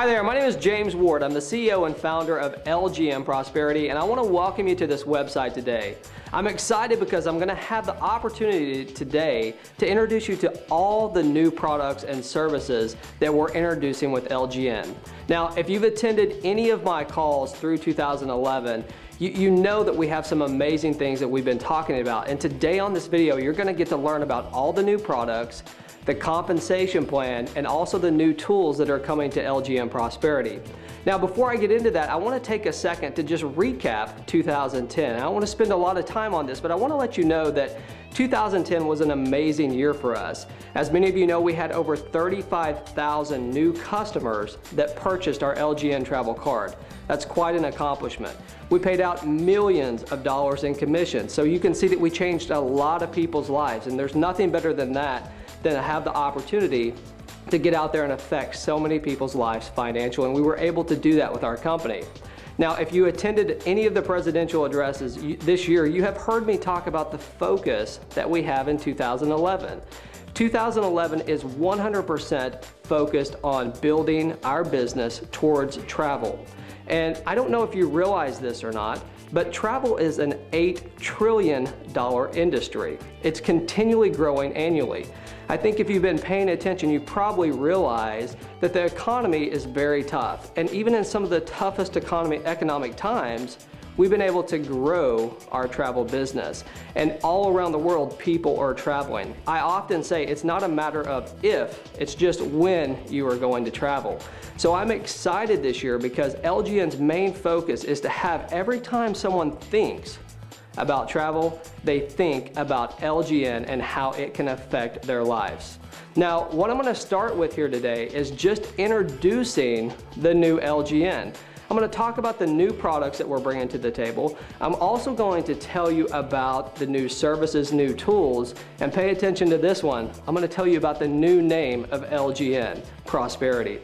Hi there, my name is James Ward. I'm the CEO and founder of LGN Prosperity, and I want to welcome you to this website today. I'm excited because I'm going to have the opportunity today to introduce you to all the new products and services that we're introducing with LGN. Now, if you've attended any of my calls through 2011, you know that we have some amazing things that we've been talking about. And today on this video, you're going to get to learn about all the new products, the compensation plan, and also the new tools that are coming to LGN Prosperity. Now, before I get into that, I want to take a second to just recap 2010. I don't want to spend a lot of time on this, but I want to let you know that 2010 was an amazing year for us. As many of you know, we had over 35,000 new customers that purchased our LGN travel card. That's quite an accomplishment. We paid out millions of dollars in commissions, so you can see that we changed a lot of people's lives, and there's nothing better than that than to have the opportunity to get out there and affect so many people's lives financially, and we were able to do that with our company. Now, if you attended any of the presidential addresses this year, you have heard me talk about the focus that we have in 2011. 2011 is 100% focused on building our business towards travel. And I don't know if you realize this or not, but travel is an $8 trillion industry. It's continually growing annually. I think if you've been paying attention, you probably realize that the economy is very tough. And even in some of the toughest economic times, we've been able to grow our travel business. And all around the world, people are traveling. I often say it's not a matter of if, it's just when you are going to travel. So I'm excited this year because LGN's main focus is to have every time someone thinks about travel, they think about LGN and how it can affect their lives. Now, what I'm going to start with here today is just introducing the new LGN. I'm going to talk about the new products that we're bringing to the table. I'm also going to tell you about the new services, new tools, and pay attention to this one. I'm going to tell you about the new name of LGN, Prosperity.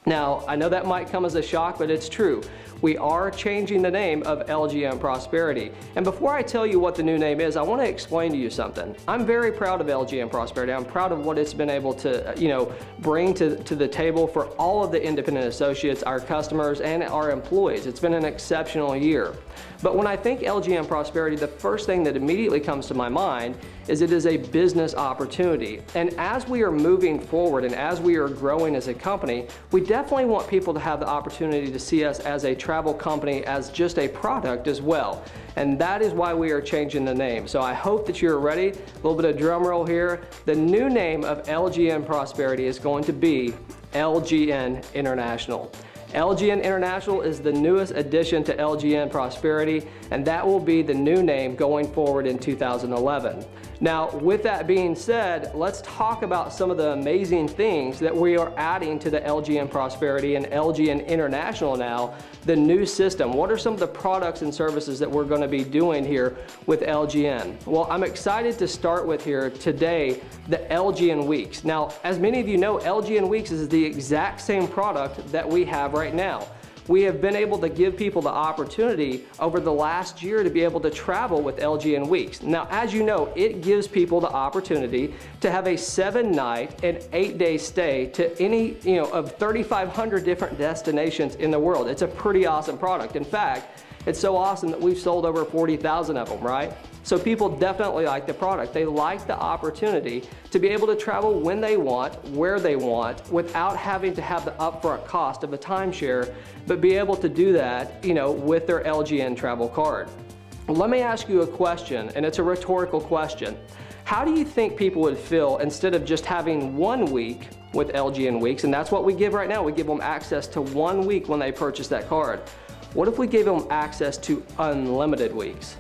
Now, I know that might come as a shock, but it's true. We are changing the name of LGN Prosperity. And before I tell you what the new name is, I want to explain to you something. I'm very proud of LGN Prosperity. I'm proud of what it's been able to, bring to the table for all of the independent associates, our customers, and our employees. It's been an exceptional year. But when I think LGN Prosperity, the first thing that immediately comes to my mind is it is a business opportunity. And as we are moving forward and as we are growing as a company, we definitely want people to have the opportunity to see us as a travel company, as just a product as well. And that is why we are changing the name. So I hope that you're ready. A little bit of drum roll here. The new name of LGN Prosperity is going to be LGN International. LGN International is the newest addition to LGN Prosperity, and that will be the new name going forward in 2011. Now, with that being said, let's talk about some of the amazing things that we are adding to the LGN Prosperity and LGN International now, the new system. What are some of the products and services that we're going to be doing here with LGN? Well, I'm excited to start with here today the LGN Weeks. Now, as many of you know, LGN Weeks is the exact same product that we have right now. We have been able to give people the opportunity over the last year to be able to travel with LGN Weeks. Now, as you know, it gives people the opportunity to have a 7-night and 8-day stay to any, of 3,500 different destinations in the world. It's a pretty awesome product. In fact, it's so awesome that we've sold over 40,000 of them, right? So people definitely like the product. They like the opportunity to be able to travel when they want, where they want, without having to have the upfront cost of a timeshare, but be able to do that, with their LGN travel card. Let me ask you a question, and it's a rhetorical question. How do you think people would feel instead of just having 1 week with LGN Weeks, and that's what we give right now. We give them access to 1 week when they purchase that card. What if we gave them access to unlimited weeks?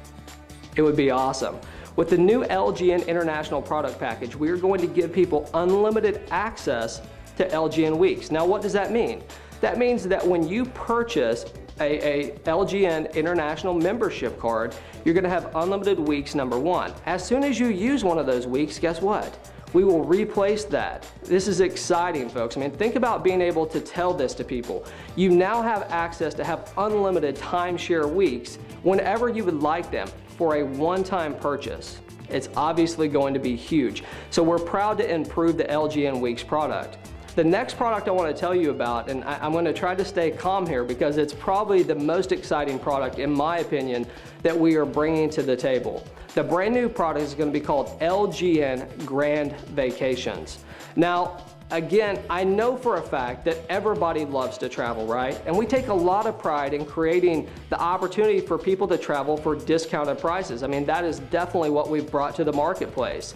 It would be awesome. With the new LGN International product package, we are going to give people unlimited access to LGN Weeks. Now, what does that mean? That means that when you purchase a LGN International membership card, you're going to have unlimited weeks, number one. As soon as you use one of those weeks, guess what? We will replace that. This is exciting, folks. I mean, think about being able to tell this to people. You now have access to have unlimited timeshare weeks whenever you would like them for a one-time purchase. It's obviously going to be huge. So we're proud to improve the LGN Weeks product. The next product I want to tell you about, and I'm going to try to stay calm here because it's probably the most exciting product, in my opinion, that we are bringing to the table. The brand new product is going to be called LGN Grand Vacations. Now, again, I know for a fact that everybody loves to travel, right? And we take a lot of pride in creating the opportunity for people to travel for discounted prices. I mean, that is definitely what we've brought to the marketplace.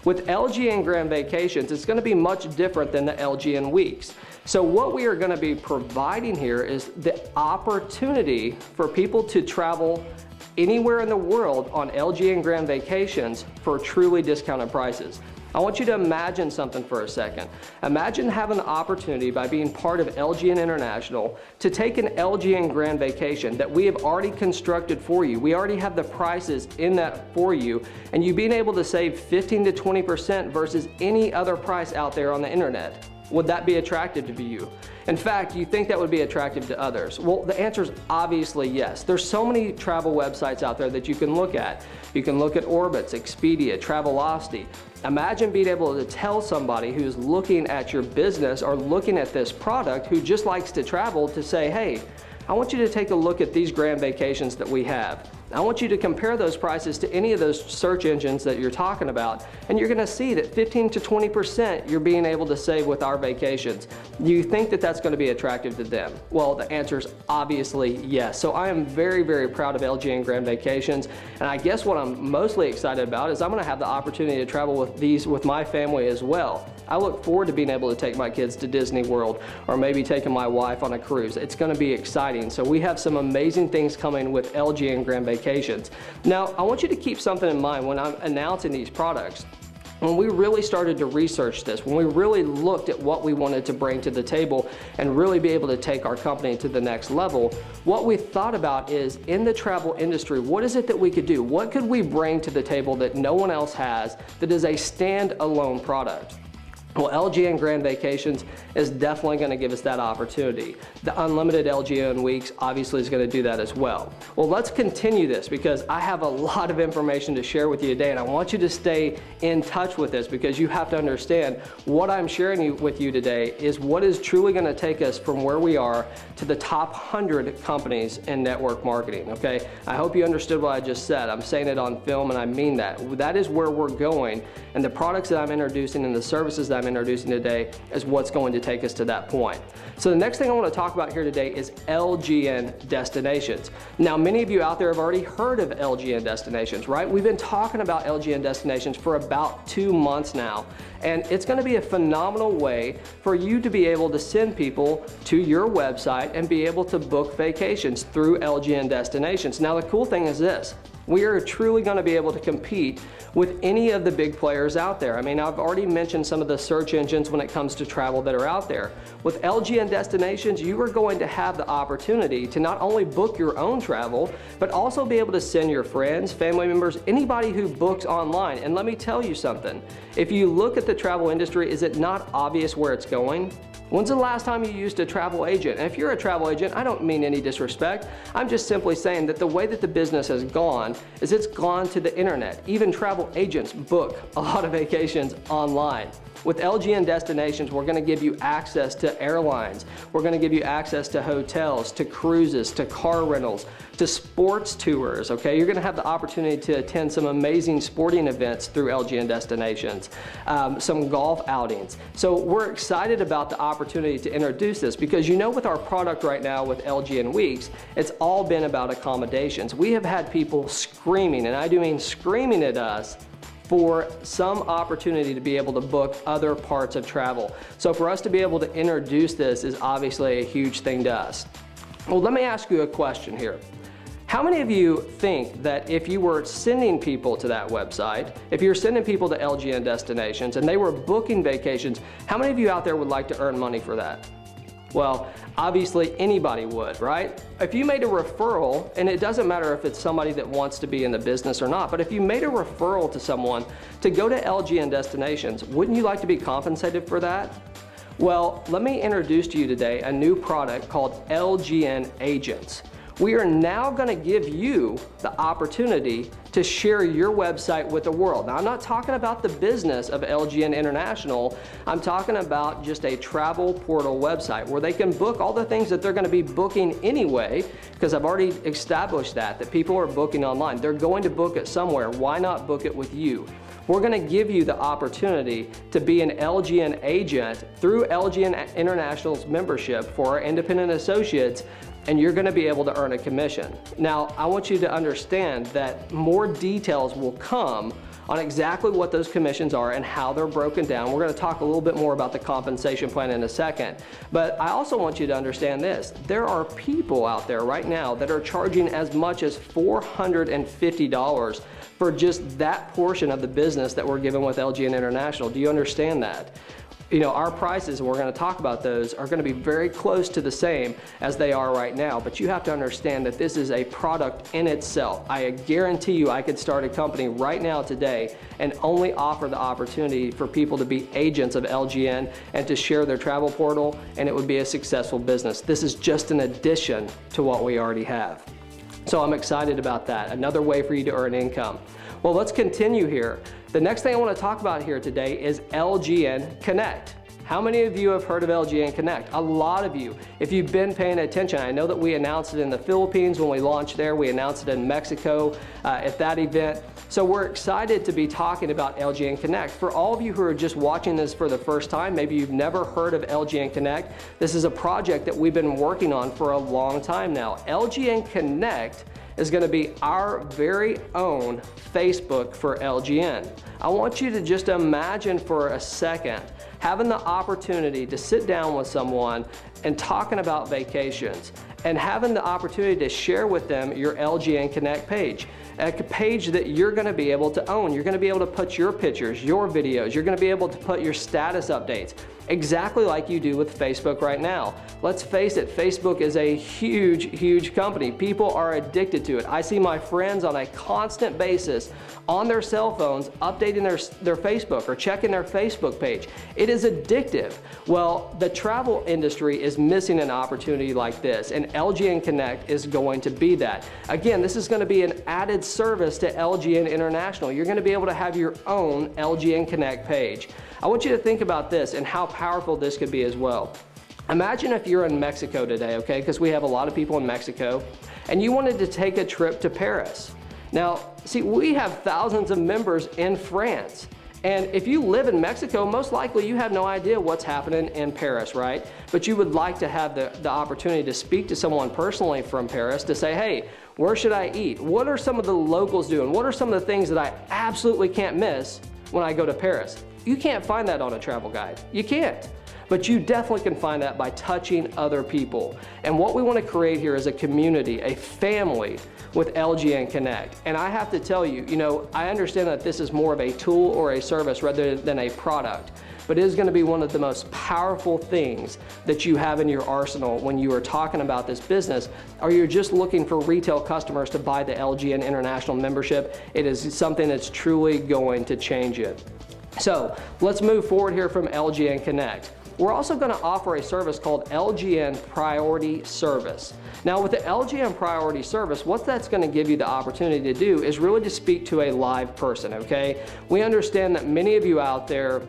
With LGN Grand Vacations, it's going to be much different than the LGN Weeks. So what we are going to be providing here is the opportunity for people to travel anywhere in the world on LGN Grand Vacations for truly discounted prices. I want you to imagine something for a second. Imagine having the opportunity by being part of LGN International to take an LGN Grand Vacation that we have already constructed for you. We already have the prices in that for you, and you being able to save 15 to 20% versus any other price out there on the internet. Would that be attractive to you? In fact, you think that would be attractive to others? Well, the answer is obviously yes. There's so many travel websites out there that you can look at. You can look at Orbitz, Expedia, Travelocity. Imagine being able to tell somebody who's looking at your business or looking at this product who just likes to travel to say, hey, I want you to take a look at these grand vacations that we have. I want you to compare those prices to any of those search engines that you're talking about, and you're going to see that 15 to 20% you're being able to save with our vacations. You think that that's going to be attractive to them? Well, the answer is obviously yes. So I am very, very proud of LGN Grand Vacations, and I guess what I'm mostly excited about is I'm going to have the opportunity to travel with my family as well. I look forward to being able to take my kids to Disney World or maybe taking my wife on a cruise. It's going to be exciting. So we have some amazing things coming with LGN Grand Vacations. Now, I want you to keep something in mind when I'm announcing these products. When we really started to research this, when we really looked at what we wanted to bring to the table and really be able to take our company to the next level, what we thought about is, in the travel industry, what is it that we could do? What could we bring to the table that no one else has that is a standalone product? Well, LGN Grand Vacations is definitely going to give us that opportunity. The unlimited LGN Weeks obviously is going to do that as well. Well, let's continue this because I have a lot of information to share with you today, and I want you to stay in touch with this because you have to understand what I'm sharing with you today is what is truly going to take us from where we are to the top 100 companies in network marketing, okay? I hope you understood what I just said. I'm saying it on film, and I mean that. That is where we're going, and the products that I'm introducing and the services that I'm introducing today is what's going to take us to that point. So the next thing I want to talk about here today is LGN Destinations. Now, many of you out there have already heard of LGN Destinations, right? We've been talking about LGN Destinations for about 2 months now, and it's going to be a phenomenal way for you to be able to send people to your website and be able to book vacations through LGN Destinations. Now, the cool thing is this. We are truly going to be able to compete with any of the big players out there. I mean, I've already mentioned some of the search engines when it comes to travel that are out there. With LGN Destinations, you are going to have the opportunity to not only book your own travel, but also be able to send your friends, family members, anybody who books online. And let me tell you something. If you look at the travel industry, is it not obvious where it's going? When's the last time you used a travel agent? And if you're a travel agent, I don't mean any disrespect. I'm just simply saying that the way that the business has gone is it's gone to the internet. Even travel agents book a lot of vacations online. With LGN Destinations, we're going to give you access to airlines. We're going to give you access to hotels, to cruises, to car rentals, to sports tours, okay? You're going to have the opportunity to attend some amazing sporting events through LGN Destinations, some golf outings. So we're excited about the opportunity to introduce this because you know with our product right now with LGN Weeks, it's all been about accommodations. We have had people screaming, and I do mean screaming at us, for some opportunity to be able to book other parts of travel. So for us to be able to introduce this is obviously a huge thing to us. Well, let me ask you a question here. How many of you think that if you were sending people to that website, if you're sending people to LGN Destinations and they were booking vacations, how many of you out there would like to earn money for that? Well, obviously anybody would, right? If you made a referral, and it doesn't matter if it's somebody that wants to be in the business or not, but if you made a referral to someone to go to LGN Destinations, wouldn't you like to be compensated for that? Well, let me introduce to you today a new product called LGN Agents. we are now going to give you the opportunity to share your website with the world. Now, I'm not talking about the business of LGN International. I'm talking about just a travel portal website where they can book all the things that they're going to be booking anyway, because I've already established that people are booking online. They're going to book it somewhere. Why not book it with you? We're going to give you the opportunity to be an LGN agent through LGN International's membership for our independent associates, and you're going to be able to earn a commission. Now, I want you to understand that more details will come on exactly what those commissions are and how they're broken down. We're going to talk a little bit more about the compensation plan in a second. But I also want you to understand this. There are people out there right now that are charging as much as $450 for just that portion of the business that we're given with LGN International. Do you understand that? You know, our prices, and we're going to talk about those, are going to be very close to the same as they are right now. But you have to understand that this is a product in itself. I guarantee you I could start a company right now today and only offer the opportunity for people to be agents of LGN and to share their travel portal, and it would be a successful business. This is just an addition to what we already have. So I'm excited about that. Another way for you to earn income. Well, let's continue here. The next thing I want to talk about here today is LGN Connect. How many of you have heard of LGN Connect? A lot of you. If you've been paying attention, I know that we announced it in the Philippines when we launched there. We announced it in Mexico at that event. So we're excited to be talking about LGN Connect. For all of you who are just watching this for the first time, maybe you've never heard of LGN Connect, this is a project that we've been working on for a long time now. LGN Connect is going to be our very own Facebook for LGN. I want you to just imagine for a second having the opportunity to sit down with someone and talking about vacations and having the opportunity to share with them your LGN Connect page. A page that you're going to be able to own. You're going to be able to put your pictures, your videos. You're going to be able to put your status updates, exactly like you do with Facebook right now. Let's face it, Facebook is a huge company. People are addicted to it. I see my friends on a constant basis on their cell phones updating their Facebook or checking their Facebook page. It is addictive. Well, the travel industry is missing an opportunity like this, and LGN Connect is going to be that. Again, this is going to be an added service to LGN International. You're going to be able to have your own LGN Connect page. I want you to think about this and how powerful this could be as well. Imagine if you're in Mexico today, okay, because we have a lot of people in Mexico, and you wanted to take a trip to Paris. Now, see, we have thousands of members in France. And if you live in Mexico, most likely you have no idea what's happening in Paris, right? But you would like to have the opportunity to speak to someone personally from Paris to say, hey, where should I eat? What are some of the locals doing? What are some of the things that I absolutely can't miss when I go to Paris? You can't find that on a travel guide. You can't. But you definitely can find that by touching other people. And what we want to create here is a community, a family with LGN Connect. And I have to tell you, I understand that this is more of a tool or a service rather than a product. But it is going to be one of the most powerful things that you have in your arsenal when you are talking about this business, or you're just looking for retail customers to buy the LGN International membership. It is something that's truly going to change it. So let's move forward here from LGN Connect. We're also going to offer a service called LGN Priority Service. Now with the LGN Priority Service, what that's going to give you the opportunity to do is really to speak to a live person, okay? We understand that many of you out there,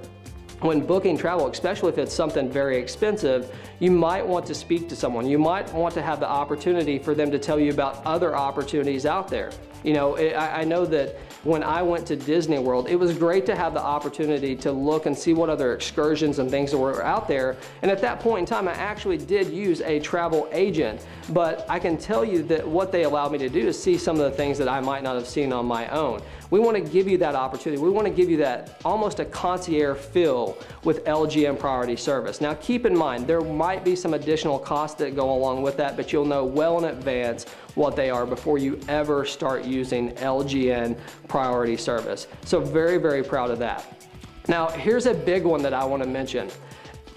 when booking travel, especially if it's something very expensive, you might want to speak to someone. You might want to have the opportunity for them to tell you about other opportunities out there. I know that when I went to Disney World, it was great to have the opportunity to look and see what other excursions and things that were out there. And at that point in time, I actually did use a travel agent, but I can tell you that what they allowed me to do is see some of the things that I might not have seen on my own. We want to give you that opportunity. We want to give you that almost a concierge feel with LGN Priority Service. Now keep in mind, there might be some additional costs that go along with that, but you'll know well in advance what they are before you ever start using LGN Priority Service. So very proud of that. Now here's a big one that I want to mention.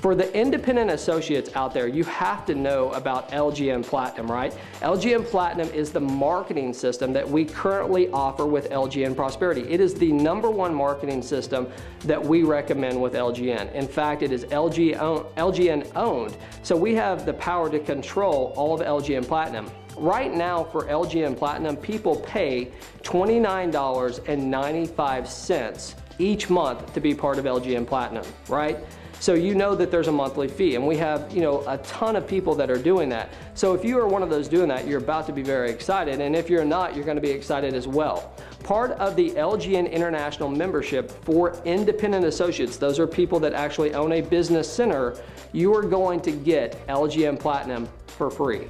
For the independent associates out there, you have to know about LGN Platinum, right? LGN Platinum is the marketing system that we currently offer with LGN Prosperity. It is the #1 marketing system that we recommend with LGN. In fact, it is LGN owned, so we have the power to control all of LGN Platinum. Right now for LGN Platinum, people pay $29.95 each month to be part of LGN Platinum, right? So you know that there's a monthly fee, and we have, a ton of people that are doing that. So if you are one of those doing that, you're about to be very excited, and if you're not, you're going to be excited as well. Part of the LGN International membership for independent associates, those are people that actually own a business center, you are going to get LGN Platinum for free.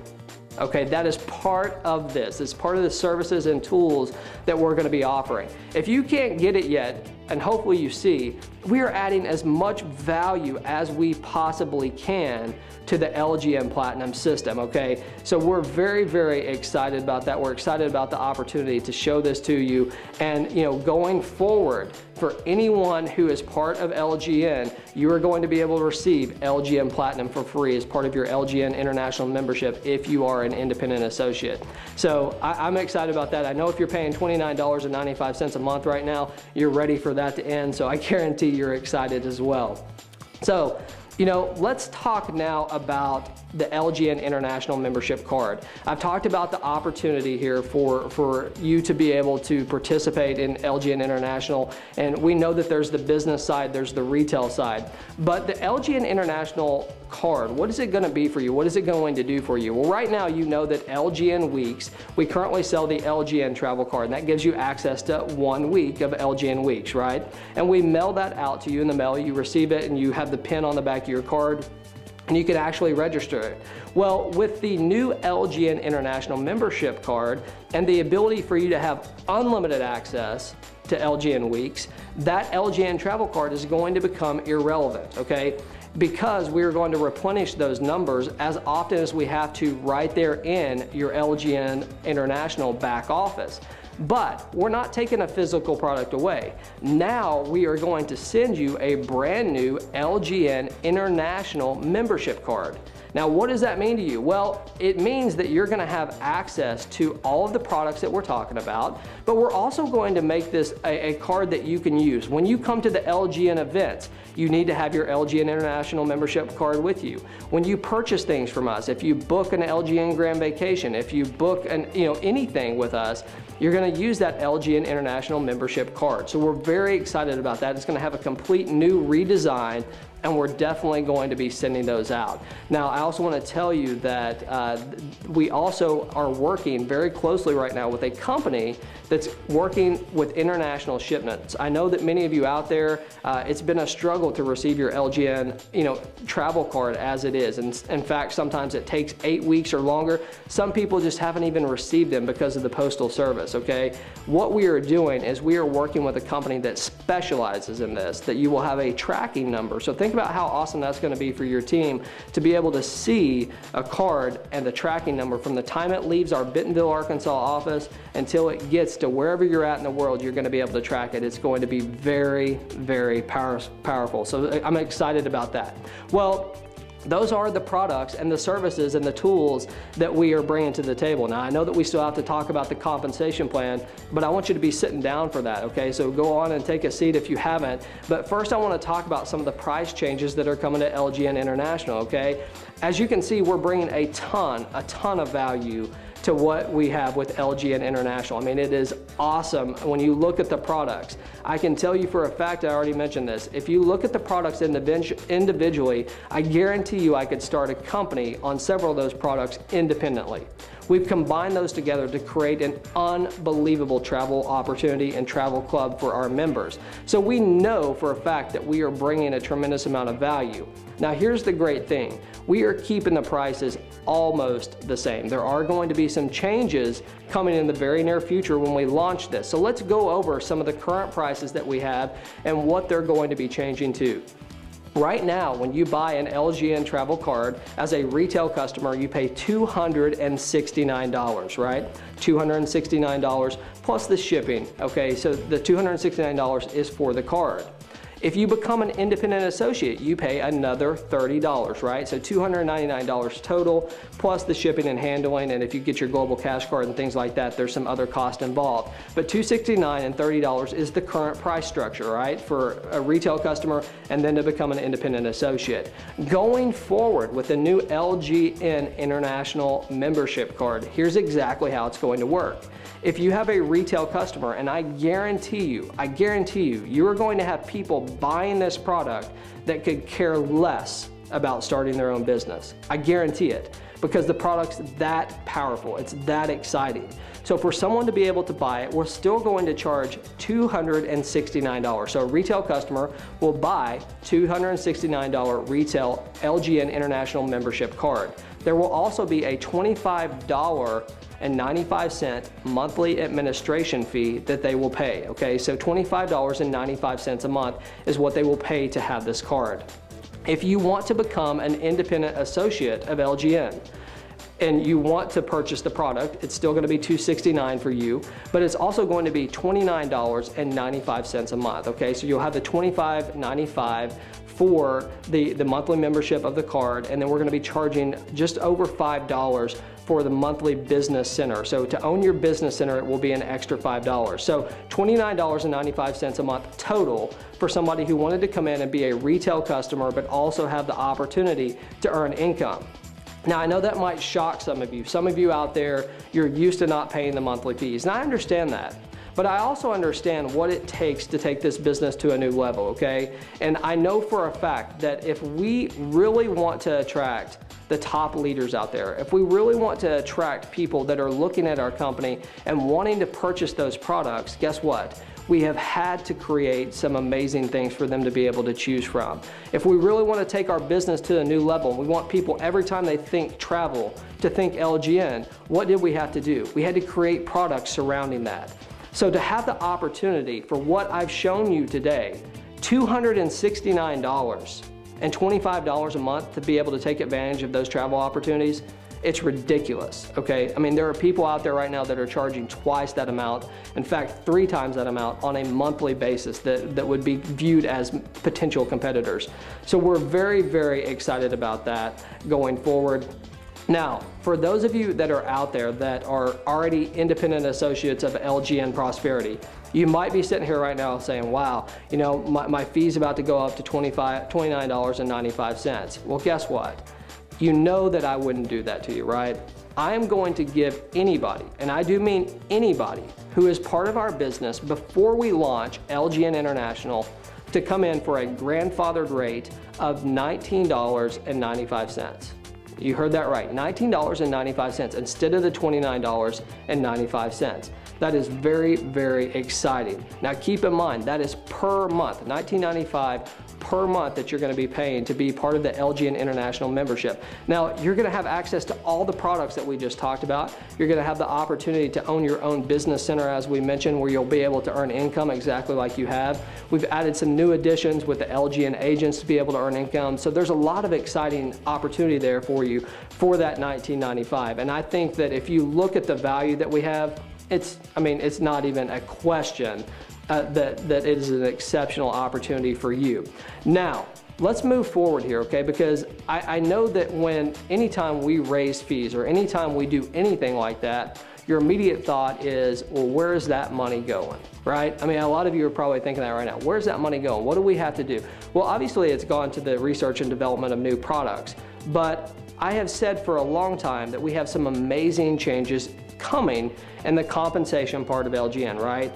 Okay, that is part of this. It's part of the services and tools that we're going to be offering. If you can't get it yet, and hopefully you see, we are adding as much value as we possibly can to the LGN Platinum system, okay? So we're very, very excited about that. We're excited about the opportunity to show this to you. And going forward, for anyone who is part of LGN, you are going to be able to receive LGN Platinum for free as part of your LGN International membership if you are an independent associate. So I'm excited about that. I know if you're paying $29.95 a month right now, you're ready for that to end, so I guarantee you're excited as well. So, let's talk now about the LGN International membership card. I've talked about the opportunity here for you to be able to participate in LGN International, and we know that there's the business side, there's the retail side, but the LGN International card, what is it going to be for you? What is it going to do for you? Well, right now you know that LGN Weeks, we currently sell the LGN travel card, and that gives you access to 1 week of LGN Weeks, right? And we mail that out to you in the mail. You receive it and you have the pin on the back of your card, and you can actually register it. Well, with the new LGN International membership card and the ability for you to have unlimited access to LGN Weeks, that LGN travel card is going to become irrelevant, okay? Because we are going to replenish those numbers as often as we have to right there in your LGN International back office. But we're not taking a physical product away. Now we are going to send you a brand new LGN International membership card. Now, what does that mean to you? Well, it means that you're going to have access to all of the products that we're talking about, but we're also going to make this a card that you can use. When you come to the LGN events, you need to have your LGN International membership card with you. When you purchase things from us, if you book an LGN Grand Vacation, if you book anything with us, you're going to use that LGN International membership card. So we're very excited about that. It's going to have a complete new redesign, and we're definitely going to be sending those out. Now, I also want to tell you that we also are working very closely right now with a company that's working with international shipments. I know that many of you out there, it's been a struggle to receive your LGN travel card as it is. And in fact, sometimes it takes 8 weeks or longer. Some people just haven't even received them because of the postal service, okay? What we are doing is we are working with a company that specializes in this, that you will have a tracking number. So think about how awesome that's going to be for your team to be able to see a card and the tracking number from the time it leaves our Bentonville, Arkansas office until it gets to wherever you're at in the world. You're going to be able to track it. It's going to be very, very powerful. So I'm excited about that. Well, those are the products and the services and the tools that we are bringing to the table. Now, I know that we still have to talk about the compensation plan, but I want you to be sitting down for that, okay? So go on and take a seat if you haven't. But first, I want to talk about some of the price changes that are coming to LGN International, okay? As you can see, we're bringing a ton of value to what we have with LGN International. I mean, it is awesome when you look at the products. I can tell you for a fact, I already mentioned this, if you look at the products individually, I guarantee you I could start a company on several of those products independently. We've combined those together to create an unbelievable travel opportunity and travel club for our members. So we know for a fact that we are bringing a tremendous amount of value. Now, here's the great thing. We are keeping the prices almost the same. There are going to be some changes coming in the very near future when we launch this. So let's go over some of the current prices that we have and what they're going to be changing to. Right now, when you buy an LGN travel card as a retail customer, you pay $269, right? $269 plus the shipping, okay? So the $269 is for the card. If you become an independent associate, you pay another $30, right? So $299 total, plus the shipping and handling, and if you get your global cash card and things like that, there's some other cost involved. But $269 and $30 is the current price structure, right, for a retail customer and then to become an independent associate. Going forward with the new LGN International membership card, here's exactly how it's going to work. If you have a retail customer, and I guarantee you, you are going to have people buying this product that could care less about starting their own business. I guarantee it, because the product's that powerful, it's that exciting. So for someone to be able to buy it, we're still going to charge $269. So a retail customer will buy $269 retail LGN International membership card. There will also be a $25.95 monthly administration fee that they will pay, okay? So $25.95 a month is what they will pay to have this card. If you want to become an independent associate of LGN, and you want to purchase the product, it's still going to be $269 for you, but it's also going to be $29.95 a month, okay? So you'll have the $25.95 for the monthly membership of the card, and then we're going to be charging just over $5 for the monthly business center. So to own your business center, it will be an extra $5. So $29.95 a month total for somebody who wanted to come in and be a retail customer, but also have the opportunity to earn income. Now, I know that might shock some of you. Some of you out there, you're used to not paying the monthly fees, and I understand that. But I also understand what it takes to take this business to a new level, okay? And I know for a fact that if we really want to attract the top leaders out there, if we really want to attract people that are looking at our company and wanting to purchase those products, guess what? We have had to create some amazing things for them to be able to choose from. If we really want to take our business to a new level, we want people every time they think travel to think LGN, what did we have to do? We had to create products surrounding that. So to have the opportunity for what I've shown you today, $269 and $25 a month to be able to take advantage of those travel opportunities, it's ridiculous, okay? I mean, there are people out there right now that are charging twice that amount, in fact, 3 times that amount on a monthly basis that would be viewed as potential competitors. So we're very, very excited about that going forward. Now, for those of you that are out there that are already independent associates of LGN Prosperity, you might be sitting here right now saying, wow, you know, my fee's about to go up to $29.95. Well, guess what? You know that I wouldn't do that to you, right? I am going to give anybody, and I do mean anybody, who is part of our business before we launch LGN International to come in for a grandfathered rate of $19.95. You heard that right, $19.95 instead of the $29.95. That is very, very exciting. Now keep in mind, that is per month, $19.95 per month that you're going to be paying to be part of the LGN International membership. Now, you're going to have access to all the products that we just talked about. You're going to have the opportunity to own your own business center, as we mentioned, where you'll be able to earn income exactly like you have. We've added some new additions with the LGN agents to be able to earn income. So there's a lot of exciting opportunity there for you for that $19.95. And I think that if you look at the value that we have, it's not even a question that it is an exceptional opportunity for you. Now, let's move forward here, okay? Because I know that anytime we raise fees or anytime we do anything like that, your immediate thought is, well, where is that money going, right? I mean, a lot of you are probably thinking that right now. Where's that money going? What do we have to do? Well, obviously it's gone to the research and development of new products, but I have said for a long time that we have some amazing changes coming in the compensation part of LGN, right?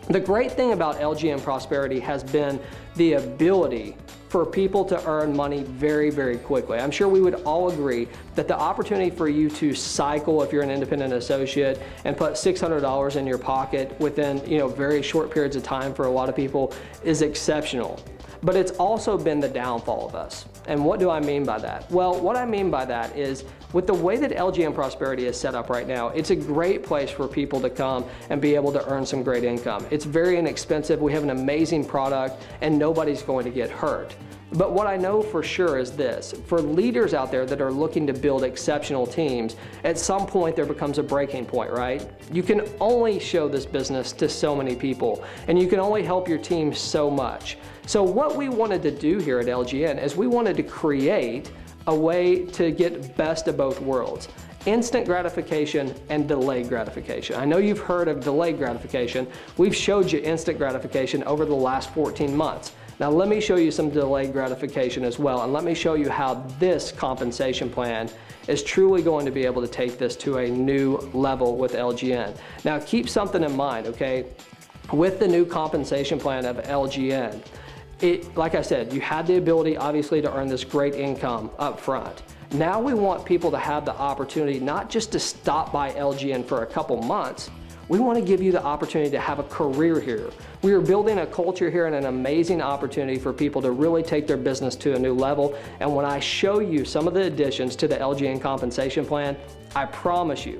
The great thing about LGN Prosperity has been the ability for people to earn money very, very quickly. I'm sure we would all agree that the opportunity for you to cycle if you're an independent associate and put $600 in your pocket within very short periods of time for a lot of people is exceptional. But it's also been the downfall of us. And what do I mean by that? Well, what I mean by that is with the way that LGN Prosperity is set up right now, it's a great place for people to come and be able to earn some great income. It's very inexpensive. We have an amazing product and nobody's going to get hurt. But what I know for sure is this: for leaders out there that are looking to build exceptional teams, at some point there becomes a breaking point, right? You can only show this business to so many people, and you can only help your team so much. So what we wanted to do here at LGN is we wanted to create a way to get best of both worlds: instant gratification and delayed gratification. I know you've heard of delayed gratification. We've showed you instant gratification over the last 14 months. Now let me show you some delayed gratification as well, and let me show you how this compensation plan is truly going to be able to take this to a new level with LGN. Now keep something in mind, okay? With the new compensation plan of LGN, like I said, you had the ability obviously to earn this great income up front. Now we want people to have the opportunity not just to stop by LGN for a couple months. We want to give you the opportunity to have a career here. We are building a culture here and an amazing opportunity for people to really take their business to a new level. And when I show you some of the additions to the LGN compensation plan, I promise you,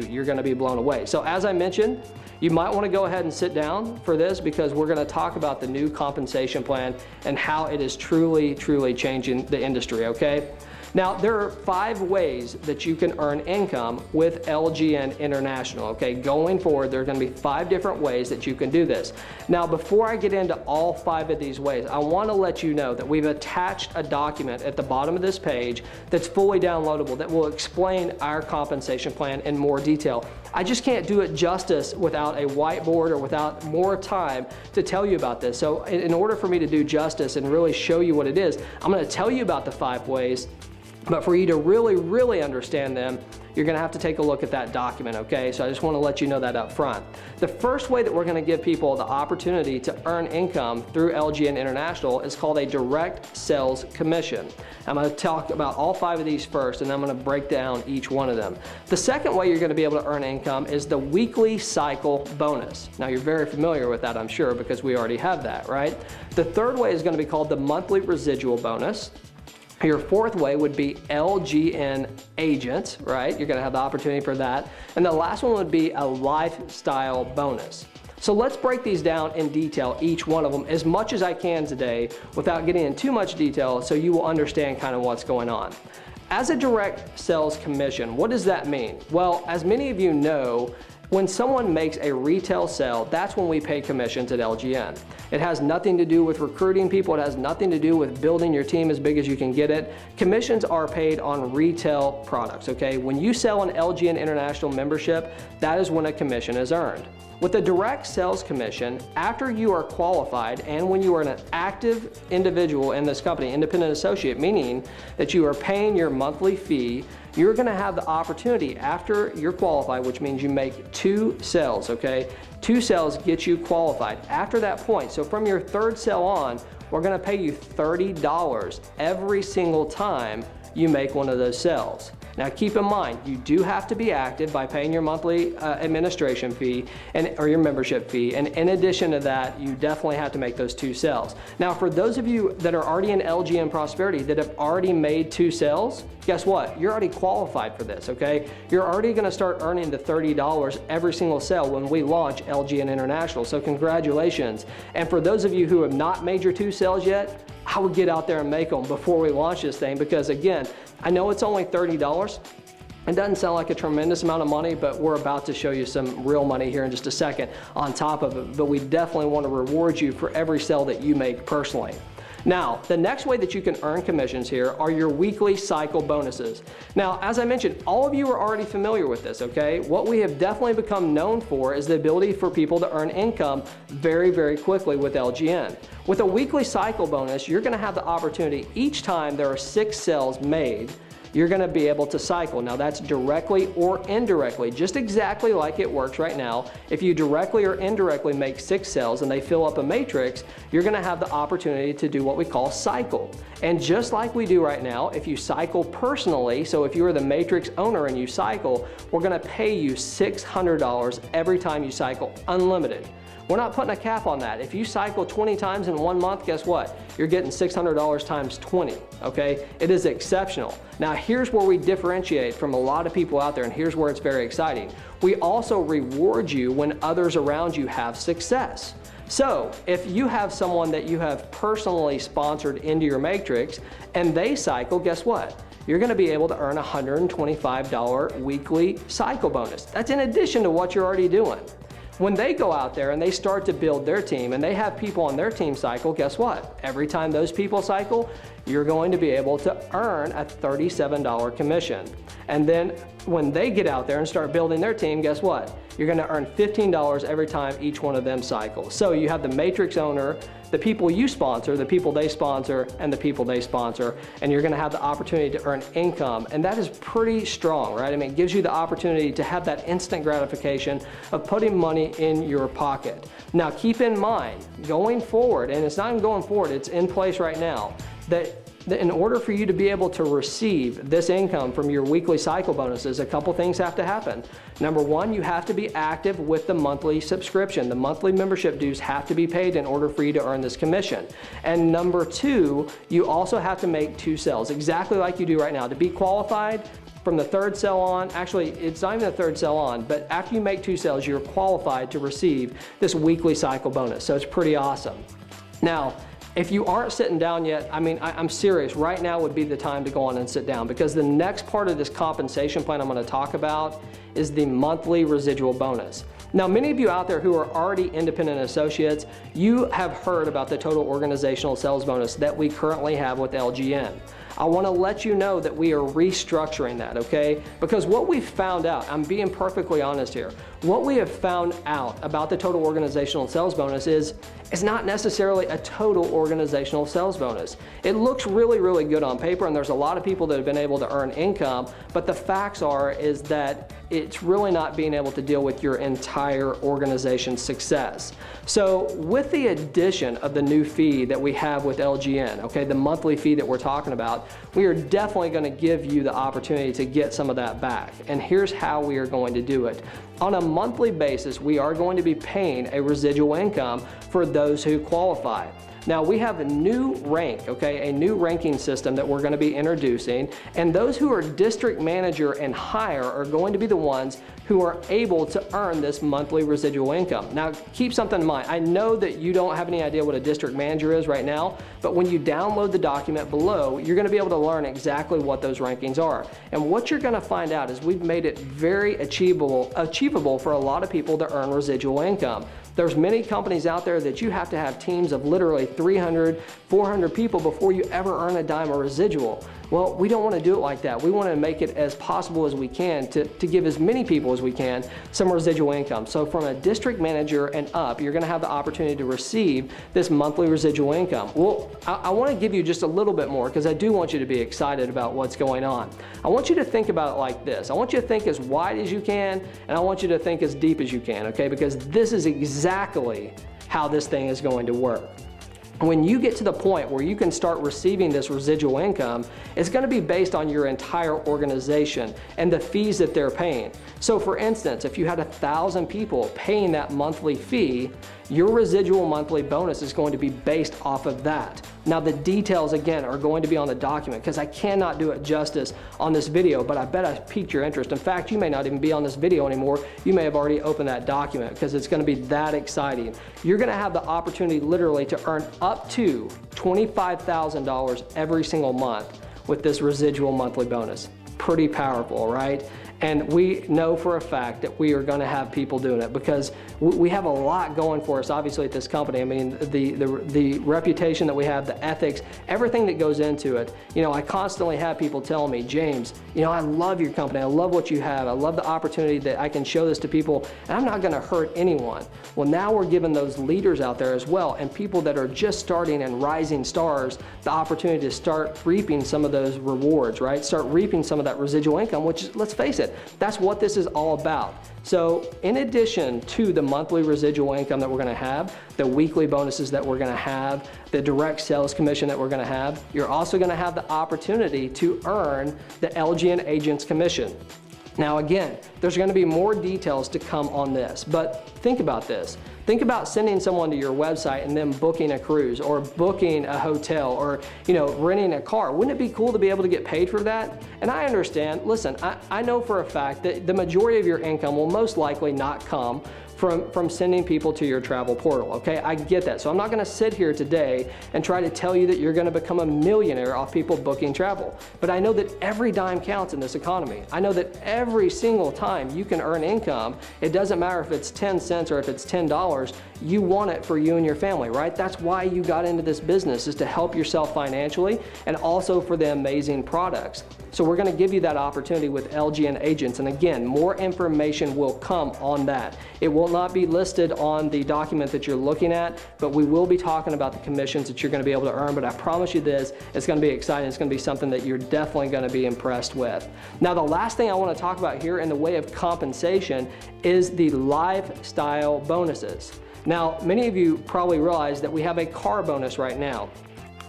you're going to be blown away. So as I mentioned, you might want to go ahead and sit down for this, because we're going to talk about the new compensation plan and how it is truly changing the industry, okay? Now, there are 5 ways that you can earn income with LGN International, okay? Going forward, there are going to be 5 different ways that you can do this. Now, before I get into all 5 of these ways, I want to let you know that we've attached a document at the bottom of this page that's fully downloadable that will explain our compensation plan in more detail. I just can't do it justice without a whiteboard or without more time to tell you about this. So in order for me to do justice and really show you what it is, I'm going to tell you about the 5 ways. But for you to really understand them, you're going to have to take a look at that document, okay? So I just want to let you know that up front. The first way that we're going to give people the opportunity to earn income through LGN International is called a direct sales commission. I'm going to talk about all 5 of these first, and I'm going to break down each one of them. The second way you're going to be able to earn income is the weekly cycle bonus. Now you're very familiar with that, I'm sure, because we already have that, right? The third way is going to be called the monthly residual bonus. Your fourth way would be LGN agents, right? You're going to have the opportunity for that. And the last one would be a lifestyle bonus. So let's break these down in detail, each one of them, as much as I can today without getting in too much detail, so you will understand kind of what's going on. As a direct sales commission, what does that mean? Well, as many of you know, when someone makes a retail sale, that's when we pay commissions at LGN. It has nothing to do with recruiting people. It has nothing to do with building your team as big as you can get it. Commissions are paid on retail products, okay? When you sell an LGN International membership, that is when a commission is earned. With a direct sales commission, after you are qualified and when you are an active individual in this company, independent associate, meaning that you are paying your monthly fee, you're going to have the opportunity after you're qualified, which means you make 2 sales, okay? 2 sales get you qualified. After that point, so from your 3rd sale on, we're going to pay you $30 every single time you make one of those sales. Now keep in mind, you do have to be active by paying your monthly administration fee or your membership fee, and in addition to that, you definitely have to make those 2 sales. Now for those of you that are already in LGN Prosperity that have already made 2 sales, guess what? You're already qualified for this, okay? You're already going to start earning the $30 every single sale when we launch LGN International, so congratulations. And for those of you who have not made your 2 sales yet, I would get out there and make them before we launch this thing, because again, I know it's only $30. It doesn't sound like a tremendous amount of money, but we're about to show you some real money here in just a second on top of it. But we definitely want to reward you for every sale that you make personally. Now, the next way that you can earn commissions here are your weekly cycle bonuses. Now, as I mentioned, all of you are already familiar with this, okay? What we have definitely become known for is the ability for people to earn income very quickly with LGN. With a weekly cycle bonus, you're gonna have the opportunity each time there are 6 sales made, you're going to be able to cycle. Now that's directly or indirectly, just exactly like it works right now. If you directly or indirectly make 6 sales and they fill up a matrix, you're going to have the opportunity to do what we call cycle. And just like we do right now, if you cycle personally, so if you're the matrix owner and you cycle, we're going to pay you $600 every time you cycle, unlimited. We're not putting a cap on that. If you cycle 20 times in 1 month, guess what? You're getting $600 times 20, okay? It is exceptional. Now here's where we differentiate from a lot of people out there, and here's where it's very exciting. We also reward you when others around you have success. So if you have someone that you have personally sponsored into your matrix and they cycle, guess what? You're going to be able to earn a $125 weekly cycle bonus. That's in addition to what you're already doing. When they go out there and they start to build their team and they have people on their team cycle, guess what? Every time those people cycle, you're going to be able to earn a $37 commission. And then when they get out there and start building their team, guess what? You're going to earn $15 every time each one of them cycles. So you have the matrix owner, the people you sponsor, the people they sponsor, and the people they sponsor, and you're going to have the opportunity to earn income. And that is pretty strong, right? I mean, it gives you the opportunity to have that instant gratification of putting money in your pocket. Now, keep in mind, going forward, and it's not even going forward, it's in place right now, that in order for you to be able to receive this income from your weekly cycle bonuses, a couple things have to happen. Number one, you have to be active with the monthly subscription. The monthly membership dues have to be paid in order for you to earn this commission. And number two, you also have to make 2 sales, exactly like you do right now. To be qualified, from the 3rd sale on, actually it's not even the 3rd sale on, but after you make 2 sales, you're qualified to receive this weekly cycle bonus. So it's pretty awesome. Now, if you aren't sitting down yet, I mean, I'm serious, right now would be the time to go on and sit down, because the next part of this compensation plan I'm going to talk about is the monthly residual bonus. Now, many of you out there who are already independent associates, you have heard about the total organizational sales bonus that we currently have with LGN. I want to let you know that we are restructuring that, okay? Because what we found out, I'm being perfectly honest here, what we have found out about the total organizational sales bonus is it's not necessarily a total organizational sales bonus. It looks really, really good on paper, and there's a lot of people that have been able to earn income, but the facts is that it's really not being able to deal with your entire organization's success. So with the addition of the new fee that we have with LGN, okay, the monthly fee that we're talking about, we are definitely going to give you the opportunity to get some of that back. And here's how we are going to do it. On a monthly basis, we are going to be paying a residual income for those who qualify. Now, we have a new rank, okay, a new ranking system that we're going to be introducing, and those who are district manager and higher are going to be the ones who are able to earn this monthly residual income. Now, keep something in mind. I know that you don't have any idea what a district manager is right now, but when you download the document below, you're going to be able to learn exactly what those rankings are. And what you're going to find out is we've made it very achievable for a lot of people to earn residual income. There's many companies out there that you have to have teams of literally 300, 400 people before you ever earn a dime of residual. Well, we don't want to do it like that. We want to make it as possible as we can to give as many people as we can some residual income. So from a district manager and up, you're going to have the opportunity to receive this monthly residual income. Well, I want to give you just a little bit more because I do want you to be excited about what's going on. I want you to think about it like this. I want you to think as wide as you can, and I want you to think as deep as you can, okay? Because this is exactly how this thing is going to work. When you get to the point where you can start receiving this residual income, it's going to be based on your entire organization and the fees that they're paying. So for instance, if you had 1,000 people paying that monthly fee, your residual monthly bonus is going to be based off of that. Now the details again are going to be on the document because I cannot do it justice on this video, but I bet I piqued your interest. In fact, you may not even be on this video anymore. You may have already opened that document because it's going to be that exciting. You're going to have the opportunity literally to earn up to $25,000 every single month with this residual monthly bonus. Pretty powerful, right? And we know for a fact that we are going to have people doing it because we have a lot going for us, obviously, at this company. I mean, the reputation that we have, the ethics, everything that goes into it. You know, I constantly have people telling me, James, you know, I love your company. I love what you have. I love the opportunity that I can show this to people, and I'm not going to hurt anyone. Well, now we're giving those leaders out there as well, and people that are just starting and rising stars, the opportunity to start reaping some of those rewards, right? Start reaping some of that residual income, which, let's face it, that's what this is all about. So in addition to the monthly residual income that we're going to have, the weekly bonuses that we're going to have, the direct sales commission that we're going to have, you're also going to have the opportunity to earn the LGN agent's commission. Now again, there's going to be more details to come on this, but think about this. Think about sending someone to your website and then booking a cruise or booking a hotel or renting a car. Wouldn't it be cool to be able to get paid for that? And I understand, listen, I know for a fact that the majority of your income will most likely not come from sending people to your travel portal, okay? I get that. So I'm not gonna sit here today and try to tell you that you're gonna become a millionaire off people booking travel. But I know that every dime counts in this economy. I know that every single time you can earn income, it doesn't matter if it's 10 cents or if it's $10, you want it for you and your family, right? That's why you got into this business, is to help yourself financially and also for the amazing products. So we're gonna give you that opportunity with LGN agents. And again, more information will come on that. It will not be listed on the document that you're looking at, but we will be talking about the commissions that you're gonna be able to earn. But I promise you this, it's gonna be exciting. It's gonna be something that you're definitely gonna be impressed with. Now, the last thing I wanna talk about here in the way of compensation is the lifestyle bonuses. Now, many of you probably realize that we have a car bonus right now.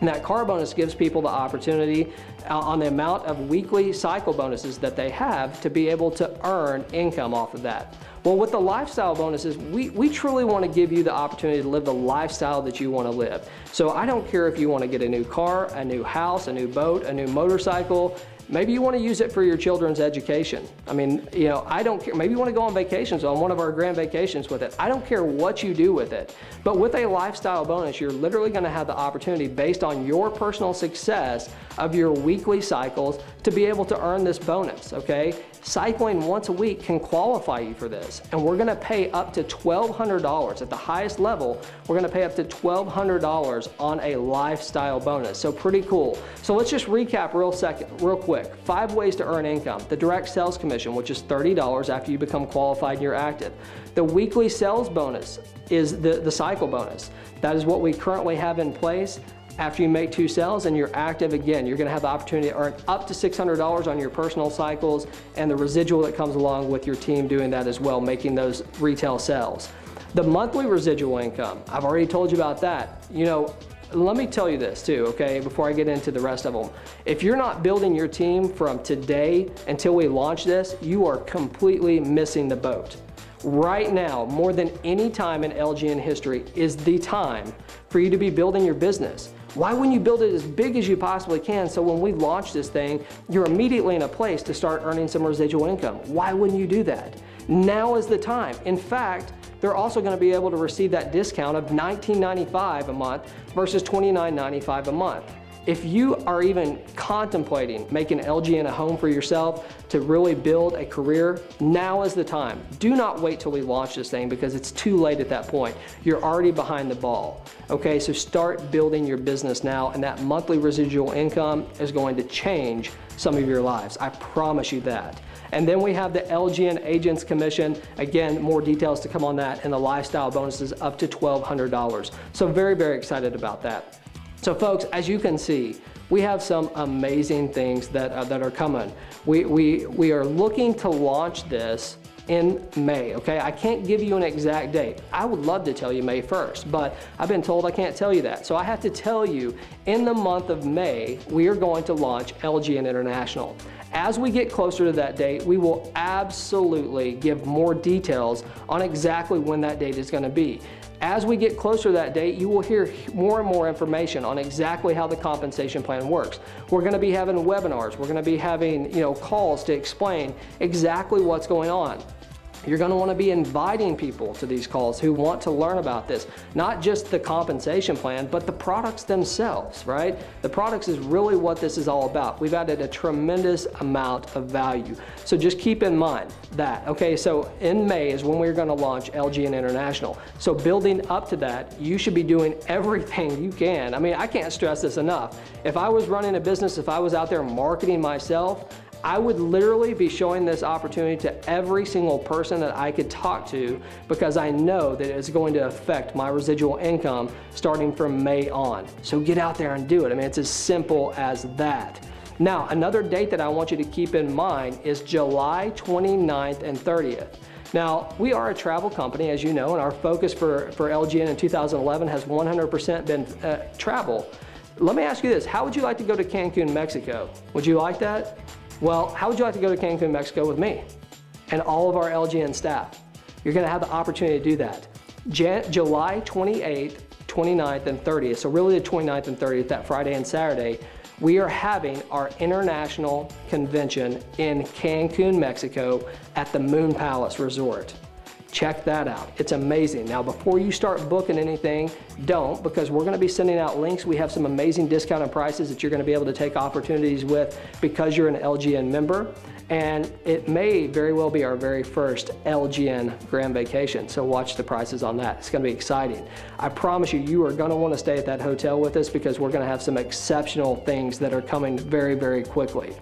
And that car bonus gives people the opportunity on the amount of weekly cycle bonuses that they have to be able to earn income off of that. Well, with the lifestyle bonuses, we truly want to give you the opportunity to live the lifestyle that you want to live. So I don't care if you want to get a new car, a new house, a new boat, a new motorcycle. Maybe you want to use it for your children's education. I mean, I don't care. Maybe you want to go on vacations, on one of our grand vacations with it. I don't care what you do with it. But with a lifestyle bonus, you're literally going to have the opportunity, based on your personal success of your weekly cycles, to be able to earn this bonus, okay? Cycling once a week can qualify you for this. And we're going to pay up to $1,200. At the highest level, we're going to pay up to $1,200 on a lifestyle bonus. So pretty cool. So let's just recap real quick. 5 ways to earn income. The direct sales commission, which is $30 after you become qualified and you're active. The weekly sales bonus is the cycle bonus. That is what we currently have in place. After you make 2 sales and you're active again, you're going to have the opportunity to earn up to $600 on your personal cycles, and the residual that comes along with your team doing that as well, making those retail sales. The monthly residual income, I've already told you about that. Let me tell you this too, okay, before I get into the rest of them. If you're not building your team from today until we launch this, you are completely missing the boat. Right now, more than any time in LGN history, is the time for you to be building your business. Why wouldn't you build it as big as you possibly can, so when we launch this thing, you're immediately in a place to start earning some residual income? Why wouldn't you do that? Now is the time. In fact, they're also going to be able to receive that discount of $19.95 a month versus $29.95 a month. If you are even contemplating making LGN a home for yourself to really build a career, now is the time. Do not wait till we launch this thing, because it's too late at that point. You're already behind the ball. Okay, so start building your business now, and that monthly residual income is going to change some of your lives. I promise you that. And then we have the LGN Agents Commission. Again, more details to come on that, and the lifestyle bonuses up to $1,200. So very, very excited about that. So folks, as you can see, we have some amazing things that are coming. We are looking to launch this in May, okay? I can't give you an exact date. I would love to tell you May 1st, but I've been told I can't tell you that. So I have to tell you, in the month of May, we are going to launch LGN International. As we get closer to that date, we will absolutely give more details on exactly when that date is going to be. As we get closer to that date, you will hear more and more information on exactly how the compensation plan works. We're going to be having webinars. We're going to be having, calls to explain exactly what's going on. You're going to want to be inviting people to these calls who want to learn about this, not just the compensation plan, but the products themselves, right? The products is really what this is all about. We've added a tremendous amount of value. So just keep in mind that, okay, so in May is when we're going to launch LGN International. So building up to that, you should be doing everything you can. I mean, I can't stress this enough. If I was running a business, if I was out there marketing myself, I would literally be showing this opportunity to every single person that I could talk to, because I know that it's going to affect my residual income starting from May on. So get out there and do it. I mean, it's as simple as that. Now, another date that I want you to keep in mind is July 29th and 30th. Now, we are a travel company, as you know, and our focus for LGN in 2011 has 100% been travel. Let me ask you this. How would you like to go to Cancun, Mexico? Would you like that? Well, how would you like to go to Cancun, Mexico with me and all of our LGN staff? You're going to have the opportunity to do that. July 28th, 29th, and 30th, so really the 29th and 30th, that Friday and Saturday, we are having our international convention in Cancun, Mexico at the Moon Palace Resort. Check that out. It's amazing. Now, before you start booking anything, don't, because we're going to be sending out links. We have some amazing discounted prices that you're going to be able to take opportunities with because you're an LGN member. And it may very well be our very first LGN Grand Vacation. So watch the prices on that. It's going to be exciting. I promise you, you are going to want to stay at that hotel with us because we're going to have some exceptional things that are coming very, very quickly.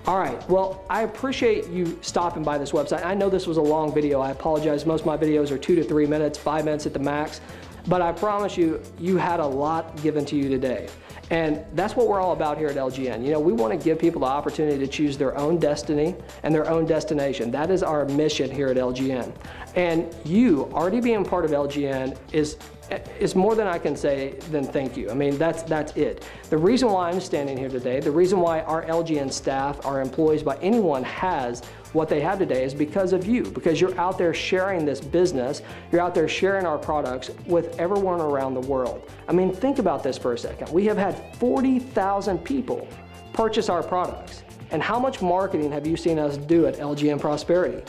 All right, well, I appreciate you stopping by this website. I know this was a long video. I apologize. Most of my videos are 2 to 3 minutes, 5 minutes at the max. But I promise you, you had a lot given to you today. And that's what we're all about here at LGN. You know, we want to give people the opportunity to choose their own destiny and their own destination. That is our mission here at LGN. And you already being part of LGN is more than I can say than thank you. I mean, that's it. The reason why I'm standing here today, the reason why our LGN staff, our employees, by anyone has what they have today is because of you, because you're out there sharing this business, you're out there sharing our products with everyone around the world. I mean, think about this for a second. We have had 40,000 people purchase our products. And how much marketing have you seen us do at LGN Prosperity?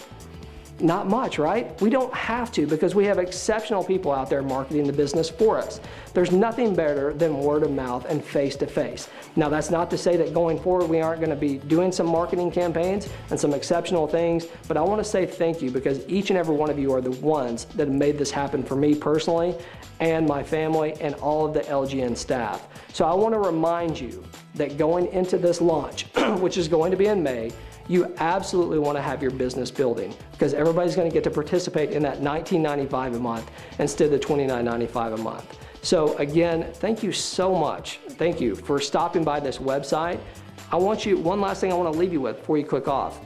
Not much, right? We don't have to because we have exceptional people out there marketing the business for us. There's nothing better than word of mouth and face-to-face. Now, that's not to say that going forward we aren't going to be doing some marketing campaigns and some exceptional things, but I want to say thank you because each and every one of you are the ones that have made this happen for me personally and my family and all of the LGN staff. So I want to remind you that going into this launch, which is going to be in May, you absolutely want to have your business building because everybody's going to get to participate in that $19.95 a month instead of $29.95 a month. So again, thank you so much. Thank you for stopping by this website. One last thing I want to leave you with before you click off.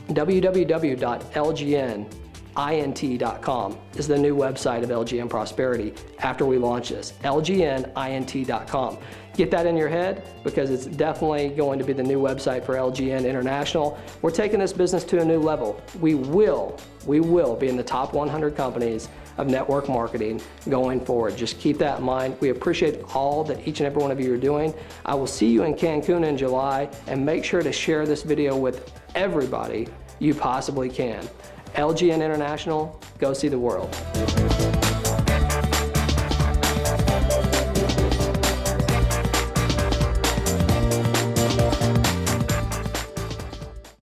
www.lgnint.com is the new website of LGN Prosperity after we launch this, lgnint.com. Get that in your head because it's definitely going to be the new website for LGN International. We're taking this business to a new level. We will be in the top 100 companies of network marketing going forward. Just keep that in mind. We appreciate all that each and every one of you are doing. I will see you in Cancun in July, and make sure to share this video with everybody you possibly can. LGN International, go see the world.